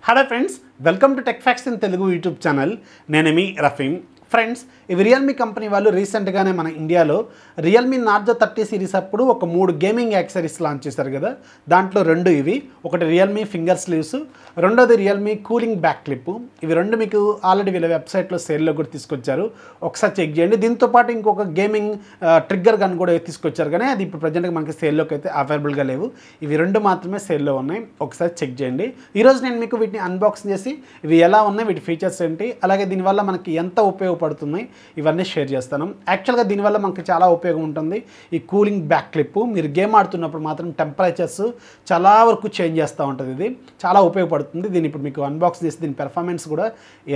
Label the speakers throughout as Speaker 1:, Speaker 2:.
Speaker 1: Hello friends, welcome to TechFacts in Telugu YouTube channel. Name Rafee. Friends ఇవి Realme company వాళ్ళు రీసెంట్గానే మన ఇండియాలో రియల్మీ నార్జో 30 సిరీస్ అప్పుడు ఒక 3 గేమింగ్ యాక్సెసరీస్ లాంచ్ చేశారు కదా. దాంట్లో రెండు ఇవి, ఒకటి రియల్మీ ఫింగర్ స్లీవ్స్, రెండోది రియల్మీ కూలింగ్ బ్యాక్ క్లిప్. ఇవి రెండు మీకు ఆల్రెడీ వీళ్ళ వెబ్సైట్లో సేల్లో కూడా తీసుకొచ్చారు, ఒకసారి చెక్ చేయండి. దీంతోపాటు ఇంకొక గేమింగ్ ట్రిగ్గర్ గన్ కూడా తీసుకొచ్చారు, కానీ అది ఇప్పుడు ప్రజెంట్గా మనకి సేల్లోకి అయితే అవైలబుల్గా లేవు. ఇవి రెండు మాత్రమే సేల్లో ఉన్నాయి, ఒకసారి చెక్ చేయండి. ఈరోజు నేను మీకు వీటిని అన్బాక్సింగ్ చేసి ఇవి ఎలా ఉన్నాయి, వీటి ఫీచర్స్ ఏంటి, అలాగే దీనివల్ల మనకి ఎంత ఉపయోగపడుతున్నాయి ఇవన్నీ షేర్ చేస్తాను. యాక్చువల్గా దీనివల్ల మనకి చాలా ఉపయోగం ఉంటుంది. ఈ కూలింగ్ బ్యాక్ క్లిప్ మీరు గేమ్ ఆడుతున్నప్పుడు మాత్రం టెంపరేచర్స్ చాలా వరకు చేంజ్ చేస్తూ ఉంటుంది, ఇది చాలా ఉపయోగపడుతుంది. దీన్ని ఇప్పుడు మీకు అన్బాక్స్ చేసి దీని పెర్ఫార్మెన్స్ కూడా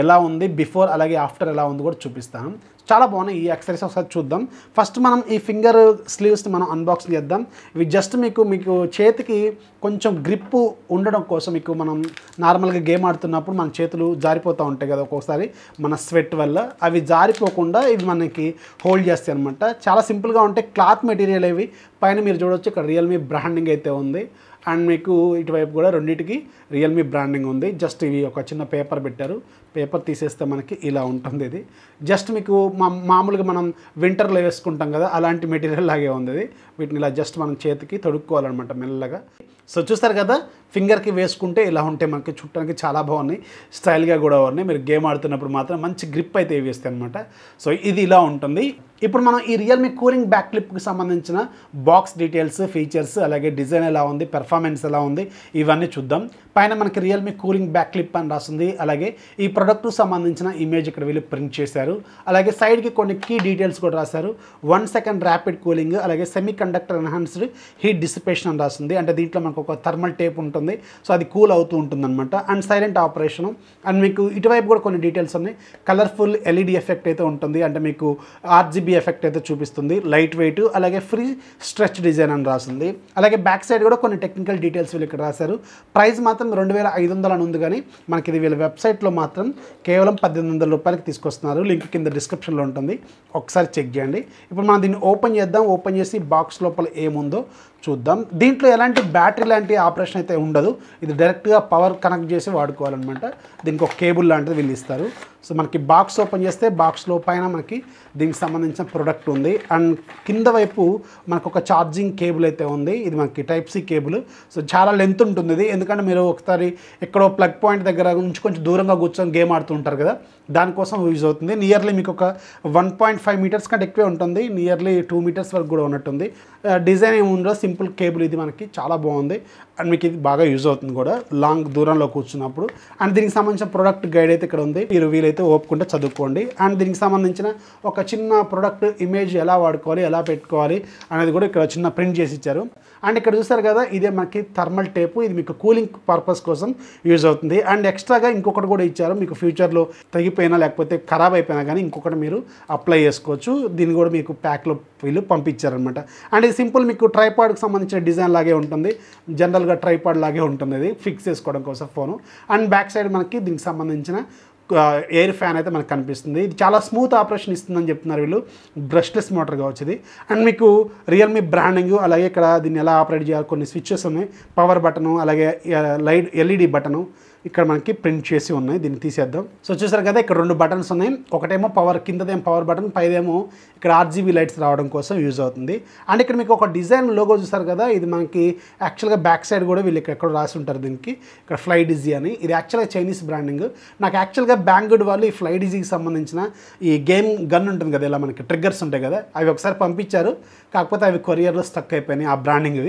Speaker 1: ఎలా ఉంది, బిఫోర్ అలాగే ఆఫ్టర్ ఎలా ఉంది కూడా చూపిస్తాను. చాలా బాగున్నాయి ఈ యాక్సెసరీస్, ఒకసారి చూద్దాం. ఫస్ట్ మనం ఈ ఫింగర్ స్లీవ్స్ని మనం అన్బాక్సింగ్ చేద్దాం. ఇవి జస్ట్ మీకు చేతికి కొంచెం గ్రిప్ ఉండడం కోసం, మీకు మనం నార్మల్గా గేమ్ ఆడుతున్నప్పుడు మన చేతులు జారిపోతూ ఉంటాయి కదా ఒక్కొక్కసారి మన స్వెట్ వల్ల, అవి జారిపోకుండా ఇవి మనకి హోల్డ్ చేస్తాయి అనమాట. చాలా సింపుల్గా ఉంటాయి, క్లాత్ మెటీరియల్ ఇవి. పైన మీరు చూడవచ్చు ఇక్కడ రియల్మీ బ్రాండింగ్ అయితే ఉంది, అండ్ మీకు ఇటువైపు కూడా రెండింటికి రియల్మీ బ్రాండింగ్ ఉంది. జస్ట్ ఇవి ఒక చిన్న పేపర్ పెట్టారు, పేపర్ తీసేస్తే మనకి ఇలా ఉంటుంది. ఇది జస్ట్ మీకు మామూలుగా మనం వింటర్లో వేసుకుంటాం కదా అలాంటి మెటీరియల్ లాగే ఉంది ఇది. వీటిని ఇలా జస్ట్ మనం చేతికి తొడుక్కోవాలన్నమాట మెల్లగా. సో చూస్తారు కదా, ఫింగర్కి వేసుకుంటే ఇలా ఉంటే మనకి చుట్టానికి చాలా బాగున్నాయి, స్టైల్గా కూడా ఉన్నాయి. మీరు గేమ్ ఆడుతున్నప్పుడు మాత్రం మంచి గ్రిప్ అయితే వేస్తాయి అనమాట. సో ఇది ఇలా ఉంటుంది. ఇప్పుడు మనం ఈ రియల్మీ కూలింగ్ బ్యాక్ క్లిప్కి సంబంధించిన బాక్స్ డీటెయిల్స్, ఫీచర్స్, అలాగే డిజైన్ ఎలా ఉంది, పెర్ఫార్మెన్స్ ఎలా ఉంది, ఇవన్నీ చూద్దాం. పైన మనకి రియల్మీ కూలింగ్ బ్యాక్ క్లిప్ అని రాస్తుంది, అలాగే ఈ ప్రోడక్ట్కు సంబంధించిన ఇమేజ్ ఇక్కడ వీళ్ళు ప్రింట్ చేశారు. అలాగే సైడ్కి కొన్ని కీ డీటెయిల్స్ కూడా రాశారు. 1 సెకండ్ ర్యాపిడ్ కూలింగ్, అలాగే semi conductor enhanced heat dissipation అని రాస్తుంది. అంటే దీంట్లో మనకు ఒక థర్మల్ టేప్ ఉంటుంది, సో అది కూల్ అవుతూ ఉంటుంది అనమాట. And silent operation. అండ్ మీకు ఇటువైపు కూడా కొన్ని డీటెయిల్స్ ఉన్నాయి. కలర్ఫుల్ ఎల్ఈడి ఎఫెక్ట్ అయితే ఉంటుంది, అంటే మీకు RGB ఎఫెక్ట్ అయితే చూపిస్తుంది. లైట్ వెయిట్, అలాగే ఫ్రీ స్ట్రెచ్ డిజైన్ అని రాస్తుంది. అలాగే బ్యాక్ సైడ్ కూడా కొన్ని టెక్నికల్ డీటెయిల్స్ వీళ్ళు ఇక్కడ రాశారు. ప్రైస్ మాత్రం 2500 అని ఉంది, కానీ మనకి ఇది వీళ్ళ వెబ్సైట్లో మాత్రం కేవలం 1800 రూపాయలకి తీసుకొస్తున్నారు. లింక్ కింద డిస్క్రిప్షన్లో ఉంటుంది, ఒకసారి చెక్ చేయండి. ఇప్పుడు మనం దీన్ని ఓపెన్ చేద్దాం. ఓపెన్ చేసి బాక్స్ లోపల ఏముందో చూద్దాం. దీంట్లో ఎలాంటి బ్యాటరీ లాంటి ఆపరేషన్ అయితే ఉండదు, ఇది డైరెక్ట్గా పవర్ కనెక్ట్ చేసి వాడుకోవాలన్నమాట. దీనికి ఒక కేబుల్ లాంటిది వీళ్ళు ఇస్తారు. సో మనకి బాక్స్ ఓపెన్ చేస్తే బాక్స్లో పైన మనకి దీనికి సంబంధించిన ప్రోడక్ట్ ఉంది, అండ్ కింద వైపు మనకు ఒక ఛార్జింగ్ కేబుల్ అయితే ఉంది. ఇది మనకి Type-C కేబుల్. సో చాలా లెంత్ ఉంటుంది ఇది, ఎందుకంటే మీరు ఒకసారి ఎక్కడో ప్లగ్ పాయింట్ దగ్గర నుంచి కొంచెం దూరంగా కూర్చొని గేమ్ ఆడుతూ ఉంటారు కదా, దానికోసం యూజ్ అవుతుంది. నియర్లీ మీకు ఒక 1.5 మీటర్స్ కంటే ఎక్కువే ఉంటుంది, నియర్లీ 2 మీటర్స్ వరకు కూడా ఉన్నట్టుంది. డిజైన్ ఏమి ఉండదు, సింపుల్ కేబుల్. ఇది మనకి చాలా బాగుంది, అండ్ మీకు ఇది బాగా యూజ్ అవుతుంది కూడా లాంగ్ దూరంలో కూర్చున్నప్పుడు. అండ్ దీనికి సంబంధించిన ప్రోడక్ట్ గైడ్ అయితే ఇక్కడ ఉంది, మీరు వీలైతే ఓపుకుంటే చదువుకోండి. అండ్ దీనికి సంబంధించిన ఒక చిన్న ప్రోడక్ట్ ఇమేజ్ ఎలా వాడుకోవాలి, ఎలా పెట్టుకోవాలి అనేది కూడా ఇక్కడ చిన్న ప్రింట్ చేసి ఇచ్చారు. అండ్ ఇక్కడ చూస్తారు కదా, ఇదే మనకి థర్మల్ టేపు, ఇది మీకు కూలింగ్ పర్పస్ కోసం యూజ్ అవుతుంది. అండ్ ఎక్స్ట్రాగా ఇంకొకటి కూడా ఇచ్చారు, మీకు ఫ్యూచర్లో తెగిపోయినా లేకపోతే ఖరాబ్ అయిపోయినా కానీ ఇంకొకటి మీరు అప్లై చేసుకోవచ్చు. దీన్ని కూడా మీకు ప్యాక్లో వీళ్ళు పంపించారనమాట. అండ్ ఇది సింపుల్ మీకు ట్రైపాడ్కి సంబంధించిన డిజైన్ లాగే ఉంటుంది, జనరల్గా ట్రైపాడ్ లాగే ఉంటుంది, ఇది ఫిక్స్ చేసుకోవడం కోసం ఫోను. అండ్ బ్యాక్ సైడ్ మనకి దీనికి సంబంధించిన ఎయిర్ ఫ్యాన్ అయితే మనకు కనిపిస్తుంది. ఇది చాలా స్మూత్ ఆపరేషన్ ఇస్తుందని చెప్తున్నారు వీళ్ళు, బ్రష్లెస్ మోటార్ కావచ్చు ఇది. అండ్ మీకు రియల్మీ బ్రాండింగ్, అలాగే ఇక్కడ దీన్ని ఎలా ఆపరేట్ చేయాలి, కొన్ని స్విచ్చెస్ ఉన్నాయి, పవర్ బటను, అలాగే లైట్ LED బటను ఇక్కడ మనకి ప్రింట్ చేసి ఉన్నాయి. దీన్ని తీసేద్దాం. సో చూసారు కదా, ఇక్కడ 2 బటన్స్ ఉన్నాయి. ఒకటేమో పవర్, కిందదేమో పవర్ బటన్, పైదేమో ఇక్కడ RGB లైట్స్ రావడం కోసం యూజ్ అవుతుంది. అండ్ ఇక్కడ మీకు ఒక డిజైన్ లోగో చూసారు కదా, ఇది మనకి యాక్చువల్గా బ్యాక్ సైడ్ కూడా వీళ్ళు ఎక్కడ రాసి ఉంటారు దీనికి, ఇక్కడ ఫ్లై డిజీ అని. ఇది యాక్చువల్గా చైనీస్ బ్రాండింగ్. నాకు యాక్చువల్గా బ్యాంగుడ్ వాళ్ళు ఈ ఫ్లై డిజీకి సంబంధించిన ఈ గేమ్ గన్ ఉంటుంది కదా, ఇలా మనకి ట్రిగ్గర్స్ ఉంటాయి కదా, అవి ఒకసారి పంపించారు, కాకపోతే అవి కొరియర్లో స్టక్ అయిపోయినాయి. ఆ బ్రాండింగ్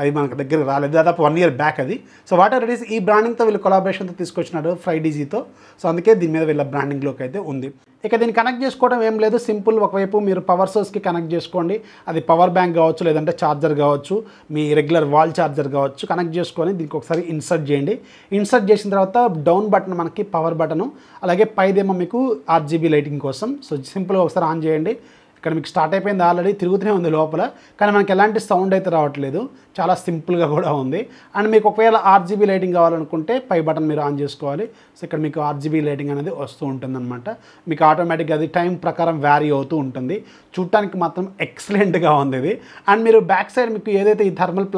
Speaker 1: అవి మనకు దగ్గరికి రాలేదు, దాదాపు 1 year బ్యాక్ అది. So what are it is, ఈ బ్రాండింగ్తో వీళ్ళు కొలాబరేషన్తో తీసుకొచ్చినాడు ఫ్లై డిజీతో. సో అందుకే దీని మీద వీళ్ళ బ్రాండింగ్లోకి అయితే ఉంది. ఇక దీన్ని కనెక్ట్ చేసుకోవడం ఏం లేదు, సింపుల్. ఒకవైపు మీరు పవర్ సోర్స్కి కనెక్ట్ చేసుకోండి, అది పవర్ బ్యాంక్ కావచ్చు, లేదంటే ఛార్జర్ కావచ్చు, మీ రెగ్యులర్ వాల్ ఛార్జర్ కావచ్చు. కనెక్ట్ చేసుకొని దీనికి ఒకసారి ఇన్సర్ట్ చేయండి. ఇన్సర్ట్ చేసిన తర్వాత డౌన్ బటన్ మనకి పవర్ బటను, అలాగే పైదేమో మీకు RGB లైటింగ్ కోసం. సో సింపుల్గా ఒకసారి ఆన్ చేయండి. ఇక్కడ మీకు స్టార్ట్ అయిపోయింది, ఆల్రెడీ తిరుగుతూనే ఉంది లోపల, కానీ మనకి ఎలాంటి సౌండ్ అయితే రావట్లేదు, చాలా సింపుల్గా కూడా ఉంది. అండ్ మీకు ఒకవేళ ఆర్జీబీ లైటింగ్ కావాలనుకుంటే పై బటన్ మీరు ఆన్ చేసుకోవాలి. సో ఇక్కడ మీకు ఆర్జీబీ లైటింగ్ అనేది వస్తూ ఉంటుందన్నమాట. మీకు ఆటోమేటిక్గా అది టైం ప్రకారం వ్యారీ అవుతూ ఉంటుంది. చూడటానికి మాత్రం ఎక్సలెంట్గా ఉంది ఇది. అండ్ మీరు బ్యాక్ సైడ్ మీకు ఏదైతే ఈ థర్మల్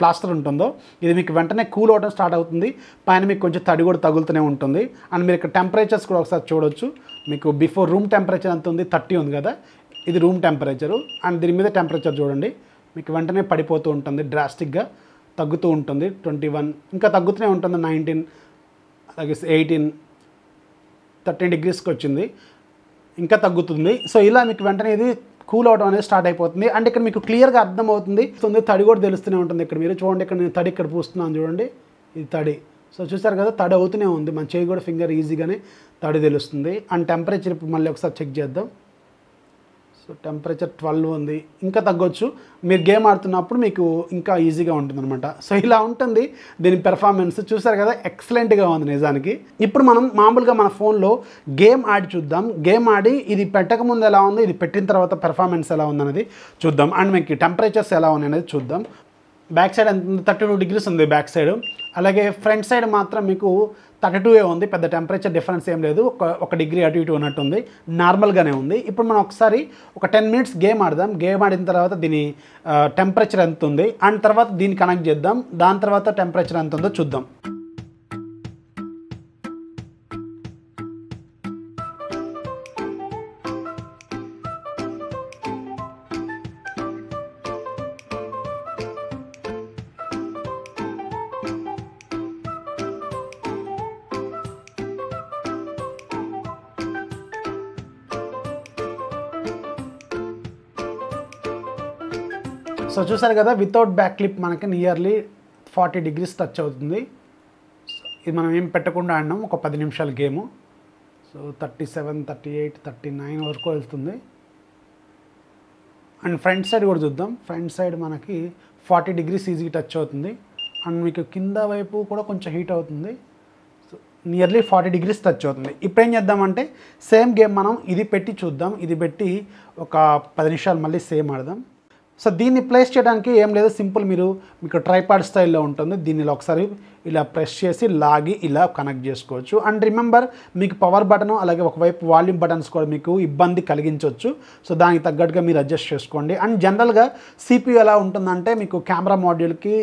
Speaker 1: ప్లాస్టర్ ఉంటుందో ఇది మీకు వెంటనే కూల్ అవడం స్టార్ట్ అవుతుంది. పైన మీకు కొంచెం తడి కూడా తగులుతూనే ఉంటుంది. అండ్ మీరు ఇక్కడ టెంపరేచర్స్ కూడా ఒకసారి చూడొచ్చు. మీకు బిఫోర్ రూమ్ టెంపరేచర్ ఎంత ఉంది, 30 ఉంది కదా, ఇది రూమ్ టెంపరేచరు. అండ్ దీని మీద టెంపరేచర్ చూడండి, మీకు వెంటనే పడిపోతూ ఉంటుంది, డ్రాస్టిక్గా తగ్గుతూ ఉంటుంది. 21 ఇంకా తగ్గుతూనే ఉంటుంది, 19, అలాగే 18, 13 డిగ్రీస్కి వచ్చింది, ఇంకా తగ్గుతుంది. సో ఇలా మీకు వెంటనే ఇది కూల్ అవడం అనేది స్టార్ట్ అయిపోతుంది. అండ్ ఇక్కడ మీకు క్లియర్గా అర్థమవుతుంది, తడి కూడా తెలుస్తూనే ఉంటుంది. ఇక్కడ మీరు చూడండి, ఇక్కడ నేను తడి ఇక్కడ పూస్తున్నాను చూడండి, ఇది తడి. సో చూసారు కదా, తడి అవుతూనే ఉంది. మన చేయి కూడా ఫింగర్ ఈజీగానే తడి తెలుస్తుంది. అండ్ టెంపరేచర్ ఇప్పుడు మళ్ళీ ఒకసారి చెక్ చేద్దాం. సో టెంపరేచర్ 12 ఉంది, ఇంకా తగ్గొచ్చు. మీరు గేమ్ ఆడుతున్నప్పుడు మీకు ఇంకా ఈజీగా ఉంటుంది అనమాట. సో ఇలా ఉంటుంది దీని పెర్ఫార్మెన్స్. చూసారు కదా, ఎక్సలెంట్గా ఉంది నిజానికి. ఇప్పుడు మనం మామూలుగా మన ఫోన్లో గేమ్ ఆడి చూద్దాం. గేమ్ ఆడి ఇది పెట్టకముందు ఎలా ఉంది, ఇది పెట్టిన తర్వాత పెర్ఫార్మెన్స్ ఎలా ఉందనేది చూద్దాం. అండ్ మీకు టెంపరేచర్స్ ఎలా ఉన్నాయి అనేది చూద్దాం. బ్యాక్ సైడ్ ఎంత 32 డిగ్రీస్ ఉంది బ్యాక్ సైడ్. అలాగే ఫ్రంట్ సైడ్ మాత్రం మీకు 32 ఉంది. పెద్ద టెంపరేచర్ డిఫరెన్స్ ఏం లేదు, ఒక డిగ్రీ అటు ఇటు ఉన్నట్టుంది, నార్మల్గానే ఉంది. ఇప్పుడు మనం ఒకసారి ఒక 10 మినిట్స్ గేమ్ ఆడదాం. గేమ్ ఆడిన తర్వాత దీని టెంపరేచర్ ఎంత ఉంది, అండ్ తర్వాత దీన్ని కనెక్ట్ చేద్దాం. దాని తర్వాత టెంపరేచర్ ఎంత ఉందో చూద్దాం. సో చూసారు కదా, వితౌట్ బ్యాక్ క్లిప్ మనకి నియర్లీ 40 డిగ్రీస్ టచ్ అవుతుంది. ఇది మనం ఏం పెట్టకుండా ఆడినాం, ఒక 10 నిమిషాల గేము. సో 37, 38, 39 వరకు వెళ్తుంది. అండ్ ఫ్రంట్ సైడ్ కూడా చూద్దాం. ఫ్రంట్ సైడ్ మనకి 40 డిగ్రీస్ ఈజీగా టచ్ అవుతుంది. అండ్ మీకు కింద వైపు కూడా కొంచెం హీట్ అవుతుంది. సో నియర్లీ 40 డిగ్రీస్ టచ్ అవుతుంది. ఇప్పుడు ఏం చేద్దామంటే సేమ్ గేమ్ మనం ఇది పెట్టి చూద్దాం. ఇది పెట్టి ఒక 10 నిమిషాలు మళ్ళీ సేమ్ ఆడదాం. సో దీన్ని ప్లేస్ చేయడానికి ఏం లేదు, సింపుల్ మీకు ట్రైపాడ్ స్టైల్లో ఉంటుంది. దీన్ని ఒకసారి ఇలా ప్రెస్ చేసి లాగి ఇలా కనెక్ట్ చేసుకోవచ్చు. అండ్ రిమెంబర్, మీకు పవర్ బటన్ అలాగే ఒకవైపు వాల్యూమ్ బటన్స్ కూడా మీకు ఇబ్బంది కలిగించవచ్చు. సో దానికి తగ్గట్టుగా మీరు అడ్జస్ట్ చేసుకోండి. అండ్ జనరల్గా CPU ఎలా ఉంటుందంటే మీకు కెమెరా మాడ్యూల్కి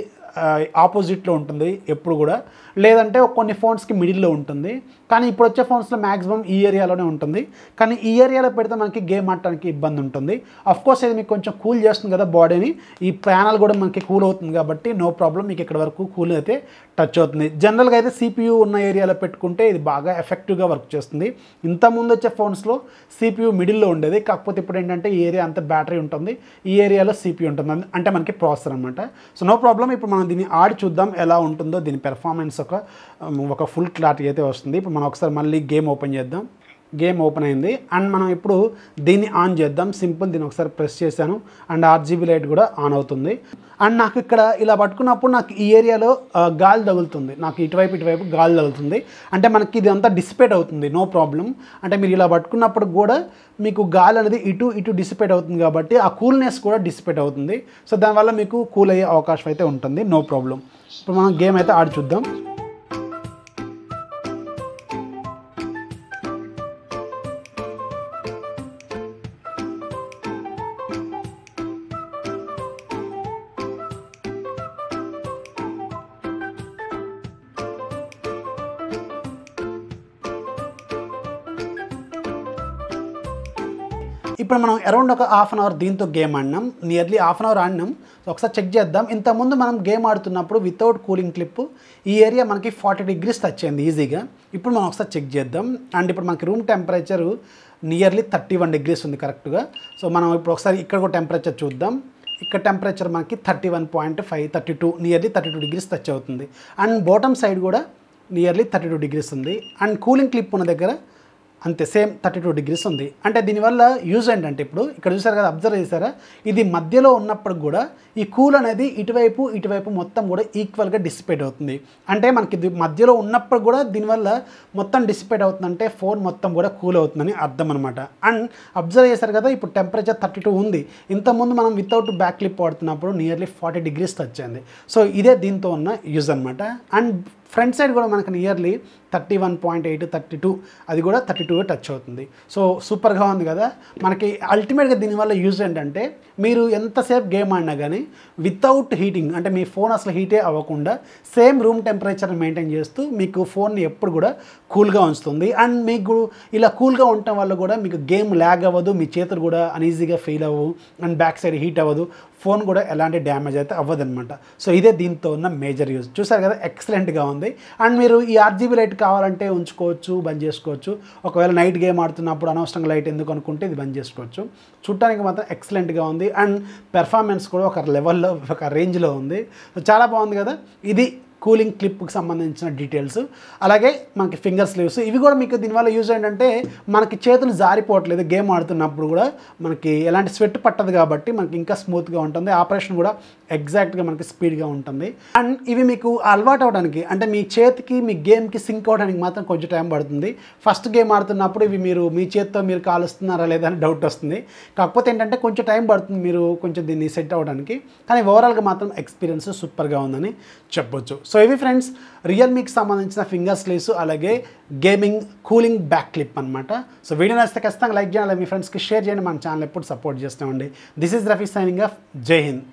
Speaker 1: ఆపోజిట్లో ఉంటుంది ఎప్పుడు కూడా, లేదంటే కొన్ని ఫోన్స్కి మిడిల్లో ఉంటుంది. కానీ ఇప్పుడు వచ్చే ఫోన్స్లో మ్యాక్సిమం ఈ ఏరియాలోనే ఉంటుంది. కానీ ఈ ఏరియాలో పెడితే మనకి గేమ్ ఆడటానికి ఇబ్బంది ఉంటుంది. అఫ్కోర్స్ ఇది మీకు కొంచెం కూల్ చేస్తుంది కదా బాడీని, ఈ ప్యానల్ కూడా మనకి కూల్ అవుతుంది కాబట్టి నో ప్రాబ్లం, మీకు ఇక్కడ వరకు కూల్ అయితే టచ్ అవుతుంది. జనరల్గా అయితే CPU ఉన్న ఏరియాలో పెట్టుకుంటే ఇది బాగా ఎఫెక్టివ్గా వర్క్ చేస్తుంది. ఇంతకుముందు వచ్చే ఫోన్స్లో CPU మిడిల్లో ఉండేది, కాకపోతే ఇప్పుడు ఏంటంటే ఈ ఏరియా అంతా బ్యాటరీ ఉంటుంది, ఈ ఏరియాలో CPU ఉంటుంది, అంటే మనకి ప్రాసెసర్ అనమాట. So no problem. ఇప్పుడు మనం దీన్ని ఆడి చూద్దాం ఎలా ఉంటుందో. దీని పెర్ఫార్మెన్స్ ఒక ఫుల్ క్లారిటీ అయితే వస్తుంది. ఇప్పుడు మనం ఒకసారి మళ్ళీ గేమ్ ఓపెన్ చేద్దాం. గేమ్ ఓపెన్ అయింది. అండ్ మనం ఇప్పుడు దీన్ని ఆన్ చేద్దాం. సింపుల్, దీన్ని ఒకసారి ప్రెస్ చేశాను అండ్ RGB లైట్ కూడా ఆన్ అవుతుంది. అండ్ నాకు ఇక్కడ ఇలా పట్టుకున్నప్పుడు నాకు ఈ ఏరియాలో గాలి తగులుతుంది, నాకు ఇటువైపు గాలి తగులుతుంది, అంటే మనకి ఇది అంతా డిసిపేట్ అవుతుంది. No problem. అంటే మీరు ఇలా పట్టుకున్నప్పుడు కూడా మీకు గాలి అనేది ఇటు డిసిపేట్ అవుతుంది కాబట్టి ఆ కూల్నెస్ కూడా డిసిపేట్ అవుతుంది. సో దానివల్ల మీకు కూల్ అయ్యే అవకాశం అయితే ఉంటుంది. No problem. ఇప్పుడు మనం గేమ్ అయితే ఆడి చూద్దాం. ఇప్పుడు మనం అరౌండ్ ఒక హాఫ్ అన్ అవర్ దీంతో గేమ్ ఆడినాం, నియర్లీ హాఫ్ అన్ అవర్ ఆడినాం. సో ఒకసారి చెక్ చేద్దాం. ఇంతకుముందు మనం గేమ్ ఆడుతున్నప్పుడు వితౌట్ కూలింగ్ క్లిప్ ఈ ఏరియా మనకి 40 డిగ్రీస్ టచ్ అయింది ఈజీగా. ఇప్పుడు మనం ఒకసారి చెక్ చేద్దాం. అండ్ ఇప్పుడు మనకి రూమ్ టెంపరేచరు నియర్లీ 31 డిగ్రీస్ ఉంది కరెక్ట్గా. సో మనం ఇప్పుడు ఒకసారి ఇక్కడ కూడా టెంపరేచర్ చూద్దాం. ఇక్కడ టెంపరేచర్ మనకి 31.5, 32, నియర్లీ 32 డిగ్రీస్ టచ్ అవుతుంది. అండ్ బాటమ్ సైడ్ కూడా నియర్లీ 32 డిగ్రీస్ ఉంది. అండ్ కూలింగ్ క్లిప్ ఉన్న దగ్గర అంతే సేమ్ 32 degrees ఉంది. అంటే దీనివల్ల యూజ్ ఏంటంటే ఇప్పుడు ఇక్కడ చూసారు కదా, అబ్జర్వ్ చేశారా, ఇది మధ్యలో ఉన్నప్పుడు కూడా ఈ కూల్ అనేది ఇటువైపు మొత్తం కూడా ఈక్వల్గా డిసిపేట్ అవుతుంది. అంటే మనకి ఇది మధ్యలో ఉన్నప్పుడు కూడా దీనివల్ల మొత్తం డిసిపేట్ అవుతుందంటే ఫోన్ మొత్తం కూడా కూల్ అవుతుందని అర్థం అనమాట. అండ్ అబ్జర్వ్ చేశారు కదా, ఇప్పుడు టెంపరేచర్ 32 ఉంది. ఇంతకుముందు మనం వితౌట్ బ్యాక్ క్లిప్ వాడుతున్నప్పుడు నియర్లీ 40 degrees టచ్ అయింది. సో ఇదే దీంతో ఉన్న యూజ్ అనమాట. అండ్ ఫ్రంట్ సైడ్ కూడా మనకు నియర్లీ 31.8 32 అది కూడా 32 టచ్ అవుతుంది. సో సూపర్గా ఉంది కదా. మనకి అల్టిమేట్గా దీనివల్ల యూజ్ ఏంటంటే మీరు ఎంతసేపు గేమ్ ఆడినా కానీ వితౌట్ హీటింగ్, అంటే మీ ఫోన్ అసలు హీటే అవ్వకుండా సేమ్ రూమ్ టెంపరేచర్ని మెయింటైన్ చేస్తూ మీకు ఫోన్ని ఎప్పుడు కూడా కూల్గా ఉంచుతుంది. అండ్ మీకు ఇలా కూల్గా ఉండటం వల్ల కూడా మీకు గేమ్ ల్యాగ్ అవ్వదు, మీ చేతులు కూడా అన్ఈజీగా ఫీల్ అవ్వవు, అండ్ బ్యాక్ సైడ్ హీట్ అవ్వదు, ఫోన్ కూడా ఎలాంటి డ్యామేజ్ అయితే అవ్వదన్నమాట. సో ఇదే దీంతో ఉన్న మేజర్ యూజ్. చూసారు కదా, ఎక్సలెంట్గా ఉంది. అండ్ మీరు ఈ RGB లైట్ కావాలంటే ఉంచుకోవచ్చు, బంద్ చేసుకోవచ్చు. ఒకవేళ నైట్ గేమ్ ఆడుతున్నప్పుడు అనవసరంగా లైట్ ఎందుకు అనుకుంటే ఇది బంద్ చేసుకోవచ్చు. చూడటానికి మాత్రం ఎక్సలెంట్గా ఉంది. అండ్ పెర్ఫార్మెన్స్ కూడా ఒక లెవెల్లో, ఒక రేంజ్లో ఉంది. చాలా బాగుంది కదా. ఇది కూలింగ్ క్లిప్కి సంబంధించిన డీటెయిల్స్. అలాగే మనకి ఫింగర్ స్లీవ్స్, ఇవి కూడా మీకు దీనివల్ల యూజ్ ఏంటంటే మనకి చేతులు జారిపోవట్లేదు, గేమ్ ఆడుతున్నప్పుడు కూడా మనకి ఎలాంటి స్వెట్ పట్టదు కాబట్టి మనకి ఇంకా స్మూత్గా ఉంటుంది. ఆపరేషన్ కూడా ఎగ్జాక్ట్గా మనకి స్పీడ్గా ఉంటుంది. అండ్ ఇవి మీకు అలవాటు అవడానికి, అంటే మీ చేతికి మీ గేమ్కి సింక్ అవడానికి మాత్రం కొంచెం టైం పడుతుంది. ఫస్ట్ గేమ్ ఆడుతున్నప్పుడు ఇవి మీరు మీ చేతితో మీరు కాలుస్తున్నారా లేదా అని డౌట్ వస్తుంది. కాకపోతే ఏంటంటే కొంచెం టైం పడుతుంది మీరు కొంచెం దీన్ని సెట్ అవ్వడానికి. కానీ ఓవరాల్గా మాత్రం ఎక్స్పీరియన్స్ సూపర్గా ఉందని చెప్పొచ్చు. సో ఇవి ఫ్రెండ్స్ రియల్మీకి సంబంధించిన ఫింగర్ స్లీవ్స్, అలాగే గేమింగ్ కూలింగ్ బ్యాక్ క్లిప్ అనమాట. సో వీడియో నచ్చితే ఖచ్చితంగా లైక్ చేయాలి, మీ ఫ్రెండ్స్కి షేర్ చేయండి, మన ఛానల్ ఎప్పుడు సపోర్ట్ చేస్తామండి. This is Rafi signing off. జై హింద్.